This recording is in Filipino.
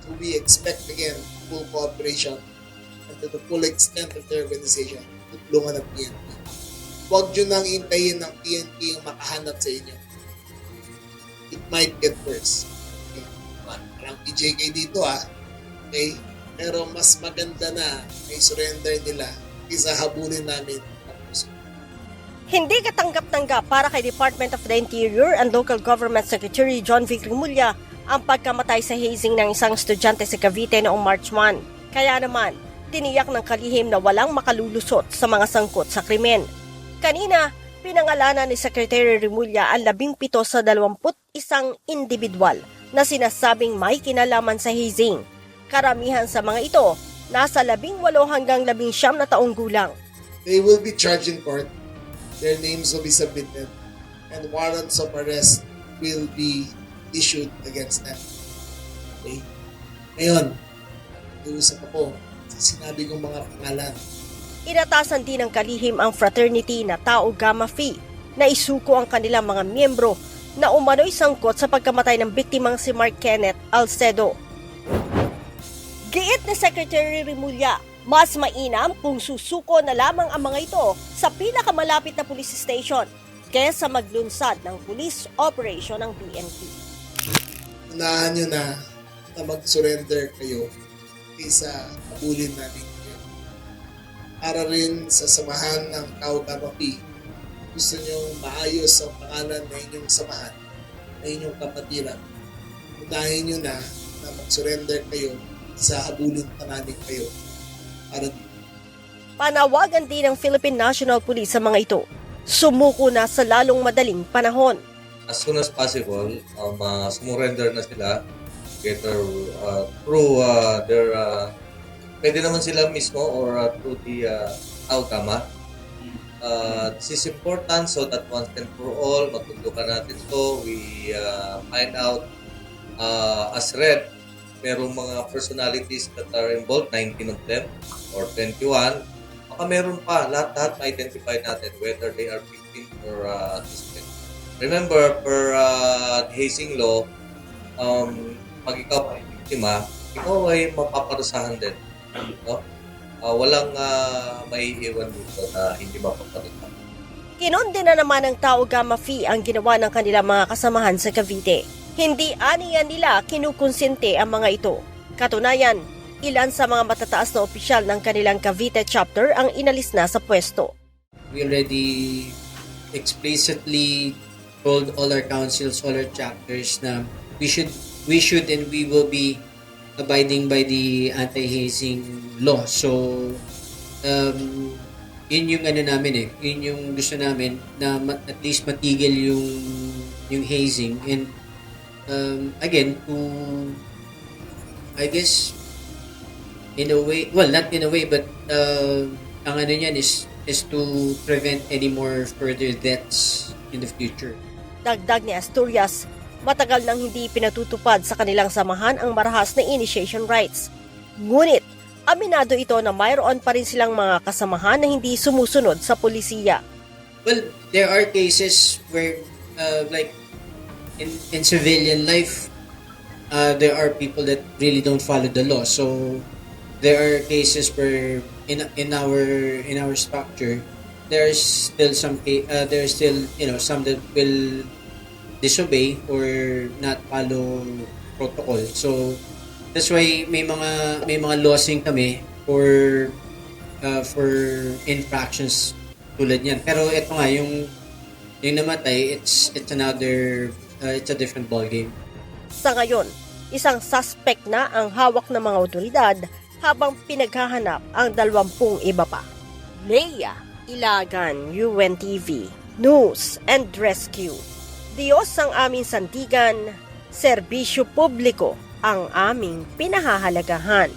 So we expect again full cooperation and to the full extent of the organization, tutulungan ng PNP. Huwag nyo nang hintayin ng PNP ang makahanap sa inyo. It might get worse. Okay? Parang PJK dito okay? Pero mas maganda na may surrender nila kaysa habulin namin. Hindi katanggap-tanggap para kay Department of the Interior and Local Government Secretary John Vic Rimulya ang pagkamatay sa hazing ng isang estudyante sa Cavite noong March 1. Kaya naman, tiniyak ng kalihim na walang makalulusot sa mga sangkot sa krimen. Kanina, pinangalanan ni Secretary Rimulya ang 17 sa 21 individual na sinasabing may kinalaman sa hazing. Karamihan sa mga ito, nasa 18 hanggang 19 na taong gulang. They will be charged in court. Their names will be submitted and warrants of arrest will be issued against them. Okay? Ngayon, iusap ako sa sinabi kong mga pangalan. Inatasan din ng kalihim ang fraternity na Tau Gamma Phi na isuko ang kanilang mga miyembro na umano'y sangkot sa pagkamatay ng biktimang si Mark Kenneth Alcedo. Giit ni Secretary Rimulya, mas mainam kung susuko na lamang ang mga ito sa pinakamalapit na police station kaysa maglunsad ng police operation ng PNP. Unahan nyo na mag-surrender kayo kaysa habulin namin kayo. Para rin sa samahan ng Tau Gamma Phi, gusto nyo maayos ang pangalan na inyong samahan, na inyong kapatiran. Unahin nyo na mag-surrender kayo sa habulin pa namin kayo. Panawagan din ng Philippine National Police sa mga ito. Sumuko na sa lalong madaling panahon. As soon as possible, sumurrender na sila through their pwede naman sila mismo or through the Tau-Gamma. This is important so that once and for all, matundukan natin so we find out as Red, merong mga personalities that are involved, 19 of them or 21. Baka meron pa, lahat ma-identify natin whether they are victim or suspect. Remember, per hazing law, pag ikaw ay biktima, ikaw ay mapaparusahan din. No? Walang maiiwan dito na hindi mapaparusahan. Kinundi na naman ng Tau Gamma Phi ang ginawa ng kanilang mga kasamahan sa Cavite. Hindi aniya nila kinukonsente ang mga ito. Katunayan, ilan sa mga matataas na opisyal ng kanilang Cavite chapter ang inalis na sa pwesto. We already explicitly told all our councils, all our chapters na we should and we will be abiding by the anti-hazing law. So, yun yung namin yun yung gusto namin na at least matigil yung hazing. And again, I guess, in a way, well, not in a way, but ang niyan is to prevent any more further deaths in the future. Dagdag ni Asturias, matagal nang hindi pinatutupad sa kanilang samahan ang marahas na initiation rights. Ngunit, aminado ito na mayroon pa rin silang mga kasamahan na hindi sumusunod sa polisiya. Well, there are cases where, like, in civilian life, there are people that really don't follow the law. So there are cases where in our structure there's still some some that will disobey or not follow protocol. So that's why may mga lawsing kami for infractions tulad niyan. Pero ito nga yung namatay, it's a different ballgame. Sa ngayon, isang suspect na ang hawak ng mga otoridad habang pinaghahanap ang 20 iba pa. Leia Ilagan, UNTV, News and Rescue. Diyos ang aming sandigan, serbisyo publiko ang aming pinahahalagahan.